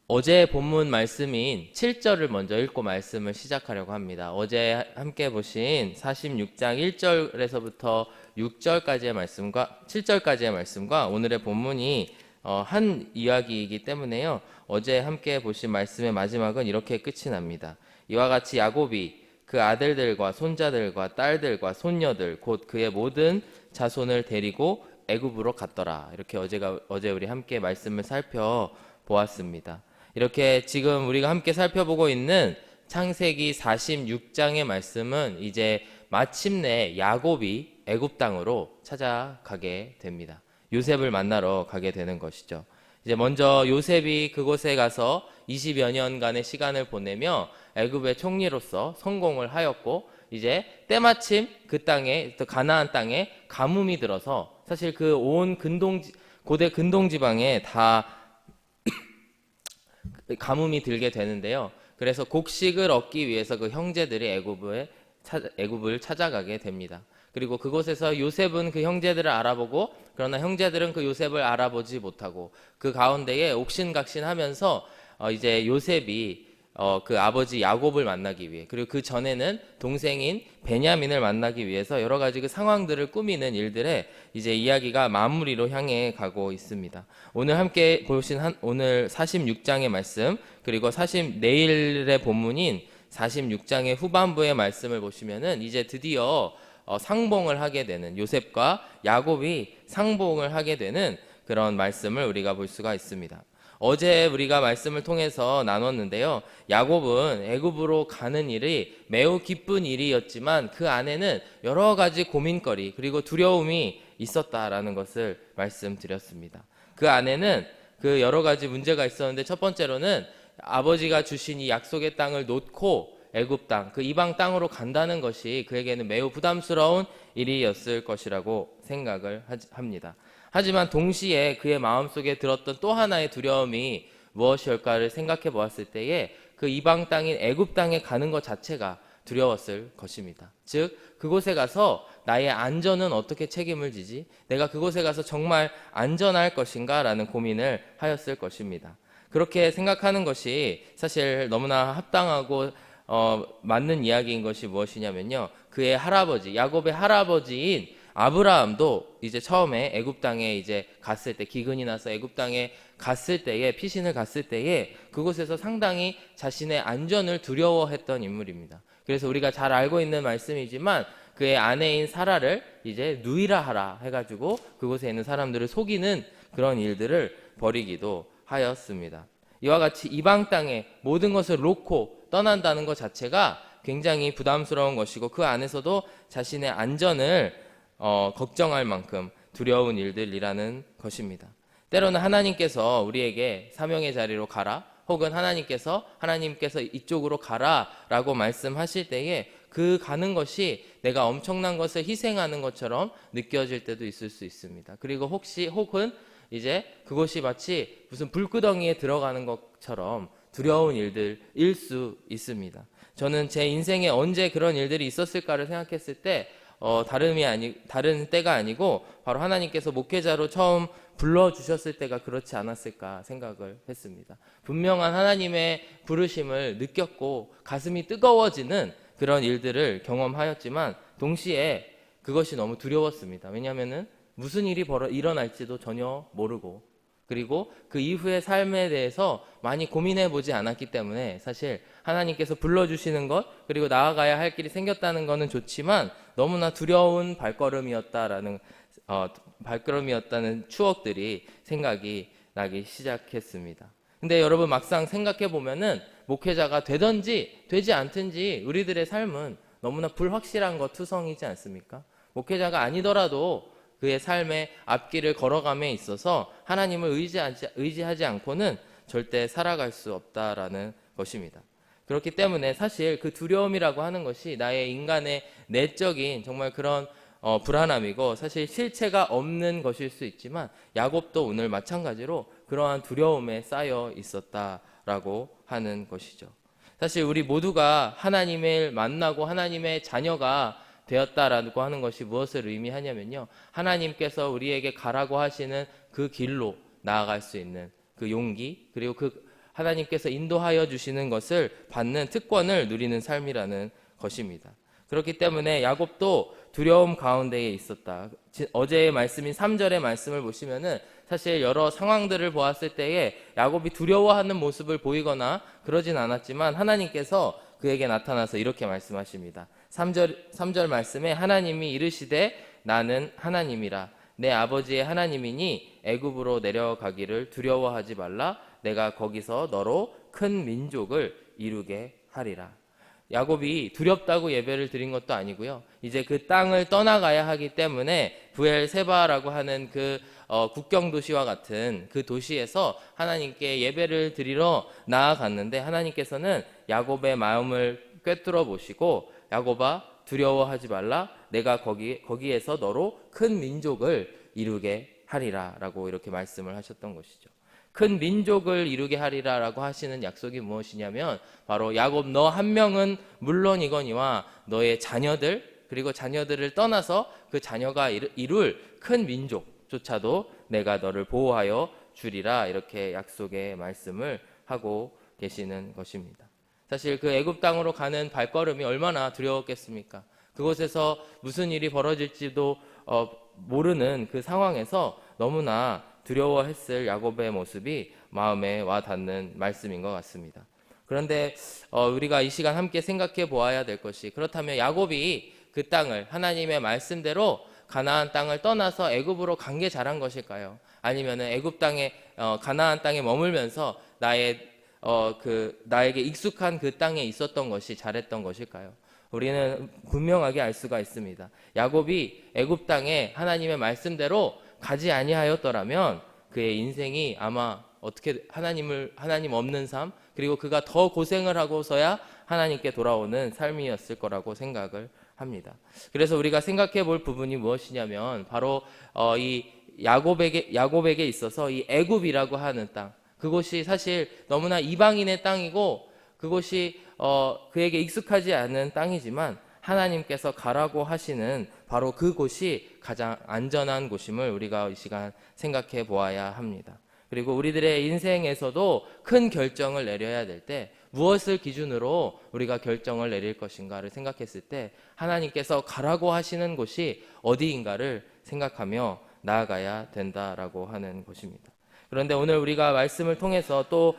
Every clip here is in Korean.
어제 본문 말씀인 7절을 먼저 읽고 말씀을 시작하려고 합니다. 어제 함께 보신 46장 1절에서부터 6절까지의 말씀과 7절까지의 말씀과 오늘의 본문이 한 이야기이기 때문에요. 어제 함께 보신 말씀의 마지막은 이렇게 끝이 납니다. 이와 같이 야곱이 그 아들들과 손자들과 딸들과 손녀들 곧 그의 모든 자손을 데리고 애굽으로 갔더라. 이렇게 어제 우리 함께 말씀을 살펴보았습니다. 이렇게 지금 우리가 함께 살펴보고 있는 창세기 46장의 말씀은 이제 마침내 야곱이 애굽 땅으로 찾아가게 됩니다. 요셉을 만나러 가게 되는 것이죠. 이제 먼저 요셉이 그곳에 가서 20여 년간의 시간을 보내며 애굽의 총리로서 성공을 하였고, 이제 때마침 그 땅에, 또 가나안 땅에 가뭄이 들어서 사실 그 온 고대 근동 지방에 다 가뭄이 들게 되는데요. 그래서 곡식을 얻기 위해서 그 형제들이 애굽을 찾아가게 됩니다. 그리고 그곳에서 요셉은 그 형제들을 알아보고, 그러나 형제들은 그 요셉을 알아보지 못하고, 그 가운데에 옥신각신하면서 이제 요셉이 그 아버지 야곱을 만나기 위해, 그리고 그 전에는 동생인 베냐민을 만나기 위해서 여러 가지 그 상황들을 꾸미는 일들에 이제 이야기가 마무리로 향해 가고 있습니다. 오늘 함께 보신 오늘 46장의 말씀, 그리고 내일의 본문인 46장의 후반부의 말씀을 보시면은 이제 드디어 상봉을 하게 되는, 요셉과 야곱이 상봉을 하게 되는 그런 말씀을 우리가 볼 수가 있습니다. 어제 우리가 말씀을 통해서 나눴는데요. 야곱은 애굽으로 가는 일이 매우 기쁜 일이었지만 그 안에는 여러 가지 고민거리 그리고 두려움이 있었다라는 것을 말씀드렸습니다. 그 안에는 그 여러 가지 문제가 있었는데, 첫 번째로는 아버지가 주신 이 약속의 땅을 놓고 애굽 땅, 그 이방 땅으로 간다는 것이 그에게는 매우 부담스러운 일이었을 것이라고 생각을 합니다. 하지만 동시에 그의 마음속에 들었던 또 하나의 두려움이 무엇일까를 생각해 보았을 때에 그 이방 땅인 애굽 땅에 가는 것 자체가 두려웠을 것입니다. 즉 그곳에 가서 나의 안전은 어떻게 책임을 지지? 내가 그곳에 가서 정말 안전할 것인가? 라는 고민을 하였을 것입니다. 그렇게 생각하는 것이 사실 너무나 합당하고 맞는 이야기인 것이 무엇이냐면요, 그의 할아버지, 야곱의 할아버지인 아브라함도 이제 처음에 애굽 땅에 이제 갔을 때, 기근이 나서 애굽 땅에 갔을 때에, 피신을 갔을 때에 그곳에서 상당히 자신의 안전을 두려워했던 인물입니다. 그래서 우리가 잘 알고 있는 말씀이지만 그의 아내인 사라를 이제 누이라 하라 해가지고 그곳에 있는 사람들을 속이는 그런 일들을 벌이기도 하였습니다. 이와 같이 이방 땅에 모든 것을 놓고 떠난다는 것 자체가 굉장히 부담스러운 것이고, 그 안에서도 자신의 안전을 걱정할 만큼 두려운 일들이라는 것입니다. 때로는 하나님께서 우리에게 사명의 자리로 가라, 혹은 하나님께서 이쪽으로 가라 라고 말씀하실 때에 그 가는 것이 내가 엄청난 것을 희생하는 것처럼 느껴질 때도 있을 수 있습니다. 그리고 혹은 이제 그것이 마치 무슨 불구덩이에 들어가는 것처럼 두려운 일들일 수 있습니다. 저는 제 인생에 언제 그런 일들이 있었을까를 생각했을 때 다른 때가 아니고 바로 하나님께서 목회자로 처음 불러주셨을 때가 그렇지 않았을까 생각을 했습니다. 분명한 하나님의 부르심을 느꼈고 가슴이 뜨거워지는 그런 일들을 경험하였지만 동시에 그것이 너무 두려웠습니다. 왜냐하면 무슨 일이 일어날지도 전혀 모르고, 그리고 그 이후의 삶에 대해서 많이 고민해 보지 않았기 때문에 사실 하나님께서 불러주시는 것, 그리고 나아가야 할 길이 생겼다는 것은 좋지만 너무나 두려운 발걸음이었다는 추억들이 생각이 나기 시작했습니다. 근데 여러분, 막상 생각해 보면은 목회자가 되든지 되지 않든지 우리들의 삶은 너무나 불확실한 것 투성이지 않습니까? 목회자가 아니더라도 그의 삶의 앞길을 걸어감에 있어서 하나님을 의지하지 않고는 절대 살아갈 수 없다라는 것입니다. 그렇기 때문에 사실 그 두려움이라고 하는 것이 나의 인간의 내적인 정말 그런 불안함이고, 사실 실체가 없는 것일 수 있지만 야곱도 오늘 마찬가지로 그러한 두려움에 쌓여 있었다라고 하는 것이죠. 사실 우리 모두가 하나님을 만나고 하나님의 자녀가 되었다라고 하는 것이 무엇을 의미하냐면요, 하나님께서 우리에게 가라고 하시는 그 길로 나아갈 수 있는 그 용기, 그리고 그 하나님께서 인도하여 주시는 것을 받는 특권을 누리는 삶이라는 것입니다. 그렇기 때문에 야곱도 두려움 가운데에 있었다. 어제의 말씀인 3절의 말씀을 보시면은 사실 여러 상황들을 보았을 때에 야곱이 두려워하는 모습을 보이거나 그러진 않았지만 하나님께서 그에게 나타나서 이렇게 말씀하십니다. 3절 말씀에 하나님이 이르시되 나는 하나님이라 내 아버지의 하나님이니 애굽으로 내려가기를 두려워하지 말라 내가 거기서 너로 큰 민족을 이루게 하리라. 야곱이 두렵다고 예배를 드린 것도 아니고요. 이제 그 땅을 떠나가야 하기 때문에 브엘세바라고 하는 그 국경 도시와 같은 그 도시에서 하나님께 예배를 드리러 나아갔는데 하나님께서는 야곱의 마음을 꿰뚫어 보시고 야곱아 두려워하지 말라 내가 거기에서 너로 큰 민족을 이루게 하리라 라고 이렇게 말씀을 하셨던 것이죠. 큰 민족을 이루게 하리라 라고 하시는 약속이 무엇이냐면 바로 야곱 너 한 명은 물론이거니와 너의 자녀들 그리고 자녀들을 떠나서 그 자녀가 이룰 큰 민족조차도 내가 너를 보호하여 주리라 이렇게 약속의 말씀을 하고 계시는 것입니다. 사실 그 애굽 땅으로 가는 발걸음이 얼마나 두려웠겠습니까? 그곳에서 무슨 일이 벌어질지도 모르는 그 상황에서 너무나 두려워했을 야곱의 모습이 마음에 와 닿는 말씀인 것 같습니다. 그런데 우리가 이 시간 함께 생각해 보아야 될 것이 그렇다면 야곱이 그 땅을 하나님의 말씀대로 가나안 땅을 떠나서 애굽으로 간 게 잘한 것일까요? 아니면 애굽 땅에 가나안 땅에 머물면서 나에게 익숙한 그 땅에 있었던 것이 잘했던 것일까요? 우리는 분명하게 알 수가 있습니다. 야곱이 애굽 땅에 하나님의 말씀대로 가지 아니하였더라면 그의 인생이 아마 어떻게 하나님 없는 삶 그리고 그가 더 고생을 하고서야 하나님께 돌아오는 삶이었을 거라고 생각을 합니다. 그래서 우리가 생각해 볼 부분이 무엇이냐면 바로 이 야곱에게 있어서 이 애굽이라고 하는 땅 그곳이 사실 너무나 이방인의 땅이고 그곳이 그에게 익숙하지 않은 땅이지만 하나님께서 가라고 하시는 바로 그곳이 가장 안전한 곳임을 우리가 이 시간 생각해 보아야 합니다. 그리고 우리들의 인생에서도 큰 결정을 내려야 될 때 무엇을 기준으로 우리가 결정을 내릴 것인가를 생각했을 때 하나님께서 가라고 하시는 곳이 어디인가를 생각하며 나아가야 된다라고 하는 것입니다. 그런데 오늘 우리가 말씀을 통해서 또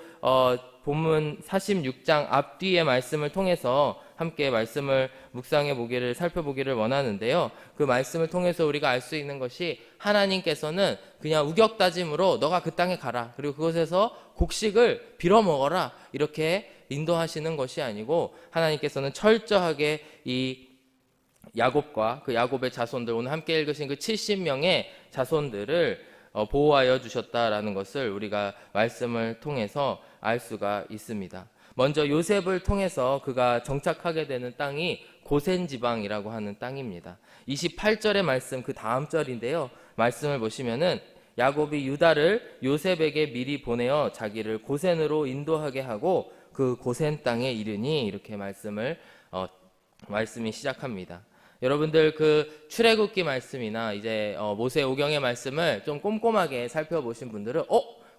본문 46장 앞뒤의 말씀을 통해서 함께 말씀을 묵상해 보기를 살펴보기를 원하는데요. 그 말씀을 통해서 우리가 알 수 있는 것이 하나님께서는 그냥 우격다짐으로 너가 그 땅에 가라. 그리고 그곳에서 곡식을 빌어 먹어라. 이렇게 인도하시는 것이 아니고 하나님께서는 철저하게 이 야곱과 그 야곱의 자손들 오늘 함께 읽으신 그 70명의 자손들을 보호하여 주셨다라는 것을 우리가 말씀을 통해서 알 수가 있습니다. 먼저 요셉을 통해서 그가 정착하게 되는 땅이 고센 지방이라고 하는 땅입니다. 28절의 말씀 그 다음 절인데요. 말씀을 보시면은 야곱이 유다를 요셉에게 미리 보내어 자기를 고센으로 인도하게 하고 그 고센 땅에 이르니 이렇게 말씀이 시작합니다. 여러분들 그 출애굽기 말씀이나 이제 모세오경의 말씀을 좀 꼼꼼하게 살펴보신 분들은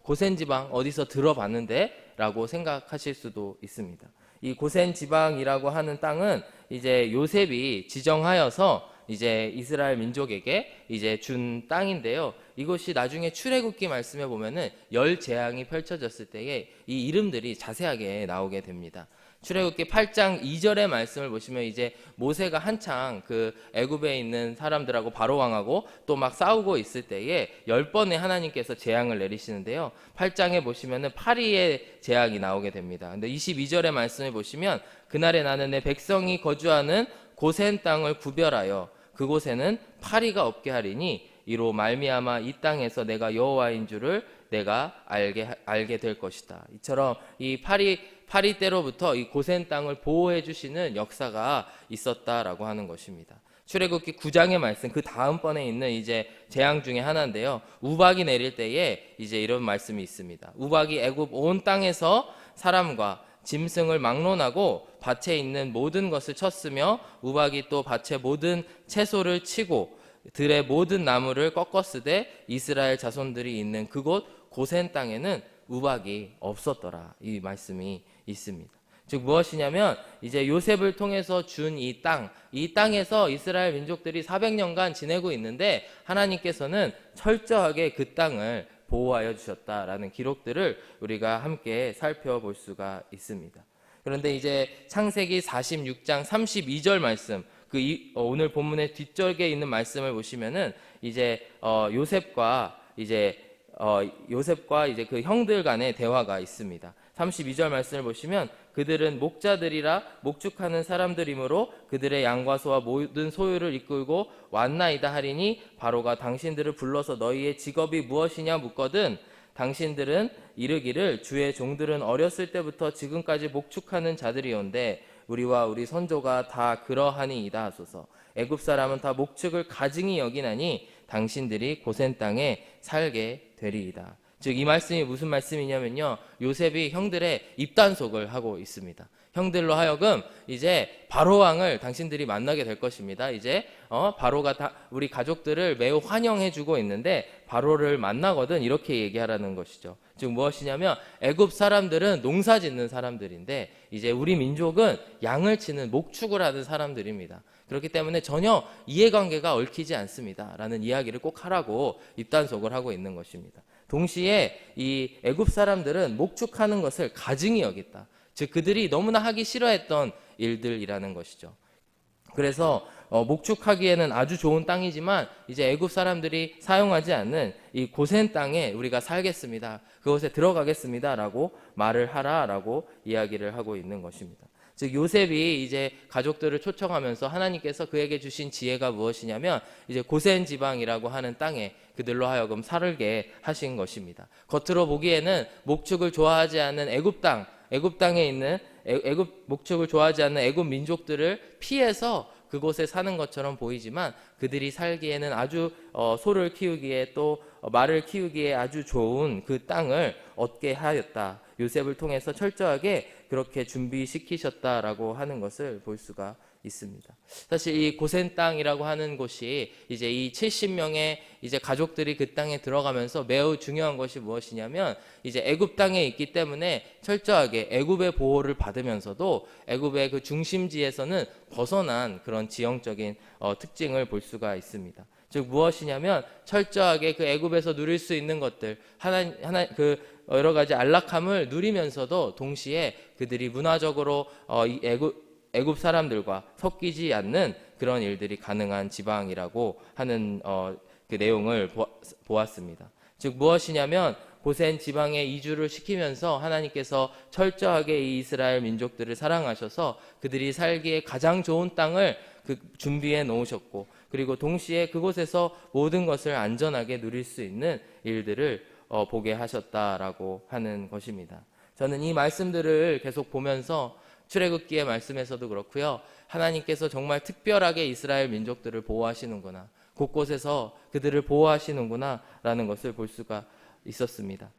고센 지방 어디서 들어봤는데? 라고 생각하실 수도 있습니다. 이 고센 지방이라고 하는 땅은 이제 요셉이 지정하여서 이제 이스라엘 민족에게 이제 준 땅인데요. 이것이 나중에 출애굽기 말씀에 보면은 열 재앙이 펼쳐졌을 때에 이 이름들이 자세하게 나오게 됩니다. 출애굽기 8장 2절의 말씀을 보시면 이제 모세가 한창 그 애굽에 있는 사람들하고 바로 왕하고 또 막 싸우고 있을 때에 10번의 하나님께서 재앙을 내리시는데요. 8장에 보시면은 파리의 재앙이 나오게 됩니다. 근데 22절의 말씀을 보시면 그날에 나는 내 백성이 거주하는 고센 땅을 구별하여 그곳에는 파리가 없게 하리니 이로 말미암아 이 땅에서 내가 여호와인 줄을 내가 알게 될 것이다. 이처럼 이 파리 때로부터 이 고센 땅을 보호해 주시는 역사가 있었다라고 하는 것입니다. 출애굽기 9장의 말씀 그 다음번에 있는 이제 재앙 중에 하나인데요. 우박이 내릴 때에 이제 이런 말씀이 있습니다. 우박이 애굽 온 땅에서 사람과 짐승을 막론하고 밭에 있는 모든 것을 쳤으며 우박이 또 밭의 모든 채소를 치고 들의 모든 나무를 꺾었으되 이스라엘 자손들이 있는 그곳 고센 땅에는 우박이 없었더라. 이 말씀이 있습니다. 즉 무엇이냐면 이제 요셉을 통해서 준 이 땅에서 이스라엘 민족들이 400년간 지내고 있는데 하나님께서는 철저하게 그 땅을 보호하여 주셨다라는 기록들을 우리가 함께 살펴볼 수가 있습니다. 그런데 이제 창세기 46장 32절 말씀, 오늘 본문의 뒷절에 있는 말씀을 보시면은 이제 요셉과 이제 그 형들 간의 대화가 있습니다. 32절 말씀을 보시면 그들은 목자들이라 목축하는 사람들이므로 그들의 양과 소와 모든 소유를 이끌고 왔나이다 하리니 바로가 당신들을 불러서 너희의 직업이 무엇이냐 묻거든 당신들은 이르기를 주의 종들은 어렸을 때부터 지금까지 목축하는 자들이온데 우리와 우리 선조가 다 그러하니이다 하소서. 애굽 사람은 다 목축을 가증히 여기나니 당신들이 고센 땅에 살게 되리이다. 즉 이 말씀이 무슨 말씀이냐면요, 요셉이 형들의 입단속을 하고 있습니다. 형들로 하여금 이제 바로 왕을 당신들이 만나게 될 것입니다. 이제 바로가 우리 가족들을 매우 환영해주고 있는데 바로를 만나거든 이렇게 얘기하라는 것이죠. 즉 무엇이냐면 애굽 사람들은 농사 짓는 사람들인데 이제 우리 민족은 양을 치는 목축을 하는 사람들입니다. 그렇기 때문에 전혀 이해관계가 얽히지 않습니다 라는 이야기를 꼭 하라고 입단속을 하고 있는 것입니다. 동시에 이 애굽 사람들은 목축하는 것을 가증히 여겼다. 즉 그들이 너무나 하기 싫어했던 일들이라는 것이죠. 그래서 목축하기에는 아주 좋은 땅이지만 이제 애굽 사람들이 사용하지 않는 이 고센 땅에 우리가 살겠습니다. 그곳에 들어가겠습니다라고 말을 하라라고 이야기를 하고 있는 것입니다. 즉 요셉이 이제 가족들을 초청하면서 하나님께서 그에게 주신 지혜가 무엇이냐면 이제 고센 지방이라고 하는 땅에 그들로 하여금 살게 하신 것입니다. 겉으로 보기에는 목축을 좋아하지 않는 애굽 땅에 있는 목축을 좋아하지 않는 애굽 민족들을 피해서 그곳에 사는 것처럼 보이지만 그들이 살기에는 아주 소를 키우기에 또 말을 키우기에 아주 좋은 그 땅을 얻게 하였다. 요셉을 통해서 철저하게 그렇게 준비시키셨다라고 하는 것을 볼 수가 있습니다. 사실 이 고센 땅이라고 하는 곳이 이제 이 70명의 이제 가족들이 그 땅에 들어가면서 매우 중요한 것이 무엇이냐면 이제 애굽 땅에 있기 때문에 철저하게 애굽의 보호를 받으면서도 애굽의 그 중심지에서는 벗어난 그런 지형적인 특징을 볼 수가 있습니다. 즉 무엇이냐면 철저하게 그 애굽에서 누릴 수 있는 것들 그 여러 가지 안락함을 누리면서도 동시에 그들이 문화적으로 애굽 사람들과 섞이지 않는 그런 일들이 가능한 지방이라고 하는 그 내용을 보았습니다. 즉 무엇이냐면 고센 지방에 이주를 시키면서 하나님께서 철저하게 이 이스라엘 민족들을 사랑하셔서 그들이 살기에 가장 좋은 땅을 준비해 놓으셨고 그리고 동시에 그곳에서 모든 것을 안전하게 누릴 수 있는 일들을 보게 하셨다라고 하는 것입니다. 저는 이 말씀들을 계속 보면서 출애굽기의 말씀에서도 그렇고요. 하나님께서 정말 특별하게 이스라엘 민족들을 보호하시는구나. 곳곳에서 그들을 보호하시는구나 라는 것을 볼 수가 있었습니다.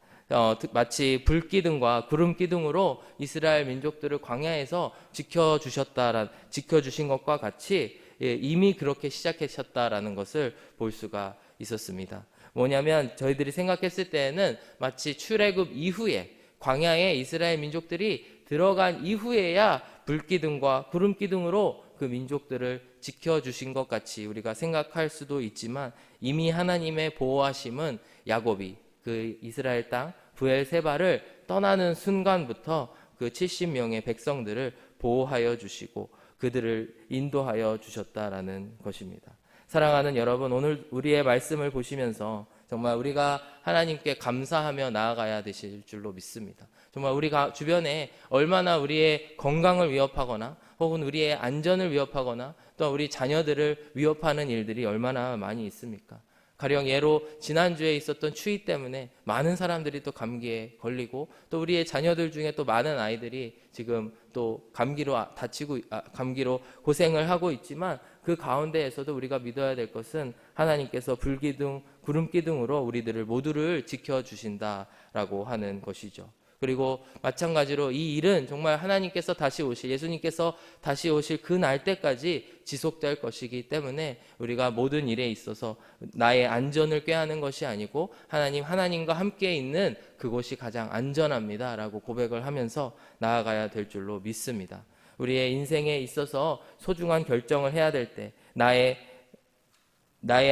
마치 불기둥과 구름기둥으로 이스라엘 민족들을 광야에서 지켜주신 것과 같이 이미 그렇게 시작하셨다라는 것을 볼 수가 있었습니다. 뭐냐면 저희들이 생각했을 때에는 마치 출애굽 이후에 광야에 이스라엘 민족들이 들어간 이후에야 불기둥과 구름기둥으로 그 민족들을 지켜주신 것 같이 우리가 생각할 수도 있지만 이미 하나님의 보호하심은 야곱이 그 이스라엘 땅 브엘세바를 떠나는 순간부터 그 70명의 백성들을 보호하여 주시고 그들을 인도하여 주셨다라는 것입니다. 사랑하는 여러분, 오늘 우리의 말씀을 보시면서 정말 우리가 하나님께 감사하며 나아가야 되실 줄로 믿습니다. 정말 우리가 주변에 얼마나 우리의 건강을 위협하거나 혹은 우리의 안전을 위협하거나 또 우리 자녀들을 위협하는 일들이 얼마나 많이 있습니까? 가령 예로 지난주에 있었던 추위 때문에 많은 사람들이 또 감기에 걸리고 또 우리의 자녀들 중에 또 많은 아이들이 지금 또 감기로 고생을 하고 있지만 그 가운데에서도 우리가 믿어야 될 것은 하나님께서 불기둥, 구름기둥으로 우리들을 모두를 지켜주신다라고 하는 것이죠. 그리고 마찬가지로 이 일은 정말 하나님께서 다시 오실, 예수님께서 다시 오실 그 날 때까지 지속될 것이기 때문에 우리가 모든 일에 있어서 나의 안전을 꾀하는 것이 아니고 하나님과 함께 있는 그곳이 가장 안전합니다 라고 고백을 하면서 나아가야 될 줄로 믿습니다. 우리의 인생에 있어서 소중한 결정을 해야 될 때 나의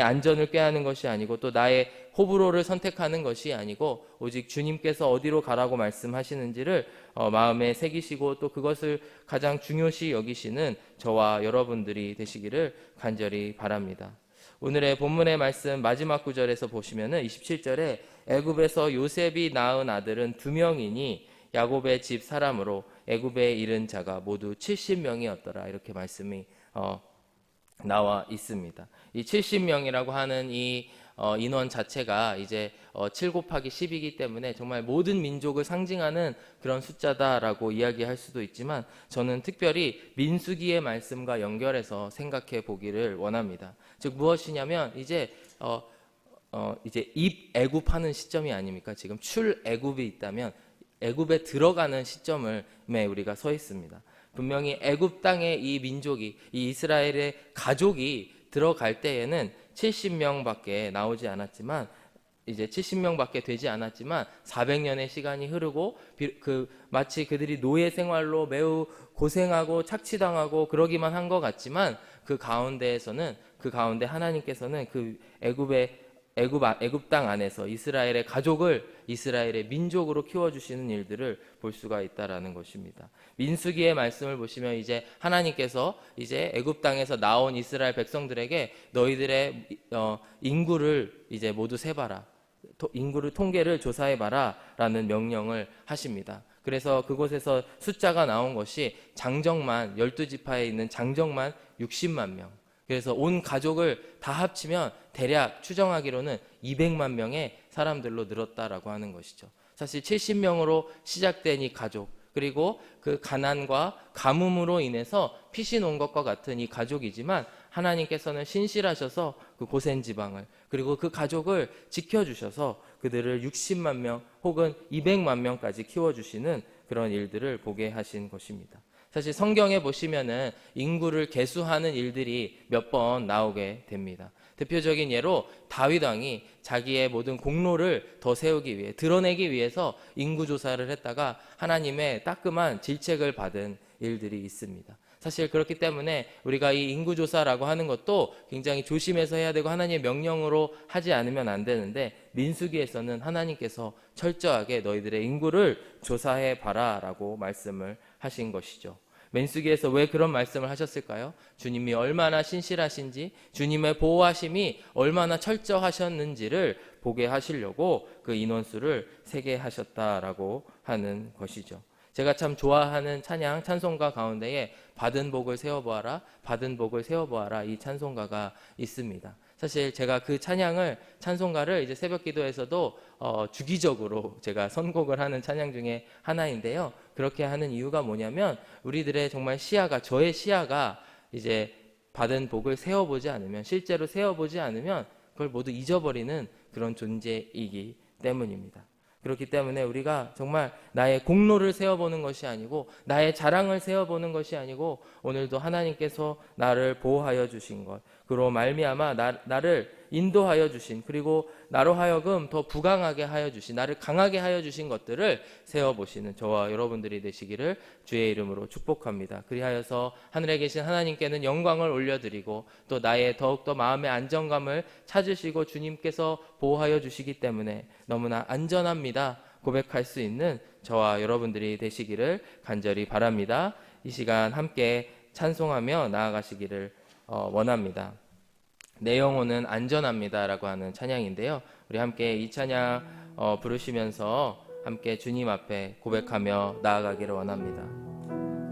안전을 꾀하는 것이 아니고 또 나의 호불호를 선택하는 것이 아니고 오직 주님께서 어디로 가라고 말씀하시는지를 마음에 새기시고 또 그것을 가장 중요시 여기시는 저와 여러분들이 되시기를 간절히 바랍니다. 오늘의 본문의 말씀 마지막 구절에서 보시면은 27절에 애굽에서 요셉이 낳은 아들은 2명이니 야곱의 집 사람으로 애굽에 이른 자가 모두 70명이었더라 이렇게 말씀이 나와 있습니다. 이 70명이라고 하는 이 인원 자체가 이제 7 곱하기 10이기 때문에 정말 모든 민족을 상징하는 그런 숫자다라고 이야기할 수도 있지만 저는 특별히 민수기의 말씀과 연결해서 생각해 보기를 원합니다. 즉 무엇이냐면 이제 입애굽하는 시점이 아닙니까? 지금 출애굽이 있다면 애굽에 들어가는 시점에 우리가 서 있습니다. 분명히 애굽 땅에 이 민족이 이 이스라엘의 가족이 들어갈 때에는 70명밖에 나오지 않았지만 이제 70명밖에 되지 않았지만 400년의 시간이 흐르고 마치 그들이 노예 생활로 매우 고생하고 착취당하고 그러기만 한 것 같지만 그 가운데 하나님께서는 그 애굽 땅 안에서 이스라엘의 가족을 이스라엘의 민족으로 키워주시는 일들을 볼 수가 있다라는 것입니다. 민수기의 말씀을 보시면 이제 하나님께서 이제 애굽 땅에서 나온 이스라엘 백성들에게 너희들의 인구를 이제 모두 세봐라. 인구를 통계를 조사해봐라라는 명령을 하십니다. 그래서 그곳에서 숫자가 나온 것이 장정만 12지파에 있는 장정만 60만 명. 그래서 온 가족을 다 합치면 대략 추정하기로는 200만 명의 사람들로 늘었다라고 하는 것이죠. 사실 70명으로 시작된 이 가족, 그리고 그 가난과 가뭄으로 인해서 피신 온 것과 같은 이 가족이지만 하나님께서는 신실하셔서 그 고센 지방을 그리고 그 가족을 지켜주셔서 그들을 60만 명 혹은 200만 명까지 키워주시는 그런 일들을 보게 하신 것입니다. 사실 성경에 보시면은 인구를 계수하는 일들이 몇 번 나오게 됩니다. 대표적인 예로 다윗 왕이 자기의 모든 공로를 더 세우기 위해 드러내기 위해서 인구 조사를 했다가 하나님의 따끔한 질책을 받은 일들이 있습니다. 사실 그렇기 때문에 우리가 이 인구 조사라고 하는 것도 굉장히 조심해서 해야 되고 하나님의 명령으로 하지 않으면 안 되는데 민수기에서는 하나님께서 철저하게 너희들의 인구를 조사해 봐라라고 말씀을 하신 것이죠. 민수기에서 왜 그런 말씀을 하셨을까요? 주님이 얼마나 신실하신지, 주님의 보호하심이 얼마나 철저하셨는지를 보게 하시려고 그 인원수를 세게 하셨다라고 하는 것이죠. 제가 참 좋아하는 찬송가 가운데에 받은 복을 세어보아라, 받은 복을 세어보아라 이 찬송가가 있습니다. 사실 제가 그 찬송가를 이제 새벽 기도에서도 주기적으로 제가 선곡을 하는 찬양 중에 하나인데요. 그렇게 하는 이유가 뭐냐면 우리들의 정말 저의 시야가 이제 받은 복을 세어보지 않으면, 실제로 세어보지 않으면 그걸 모두 잊어버리는 그런 존재이기 때문입니다. 그렇기 때문에 우리가 정말 나의 공로를 세어보는 것이 아니고 나의 자랑을 세어보는 것이 아니고 오늘도 하나님께서 나를 보호하여 주신 것, 그로 말미암아 나를 인도하여 주신, 그리고 나로 하여금 더 부강하게 하여 주신, 나를 강하게 하여 주신 것들을 세어보시는 저와 여러분들이 되시기를 주의 이름으로 축복합니다. 그리하여서 하늘에 계신 하나님께는 영광을 올려드리고 또 나의 더욱더 마음의 안정감을 찾으시고 주님께서 보호하여 주시기 때문에 너무나 안전합니다 고백할 수 있는 저와 여러분들이 되시기를 간절히 바랍니다. 이 시간 함께 찬송하며 나아가시기를 원합니다. 내 영혼은 안전합니다 라고 하는 찬양인데요. 우리 함께 이 찬양 부르시면서 함께 주님 앞에 고백하며 나아가기를 원합니다.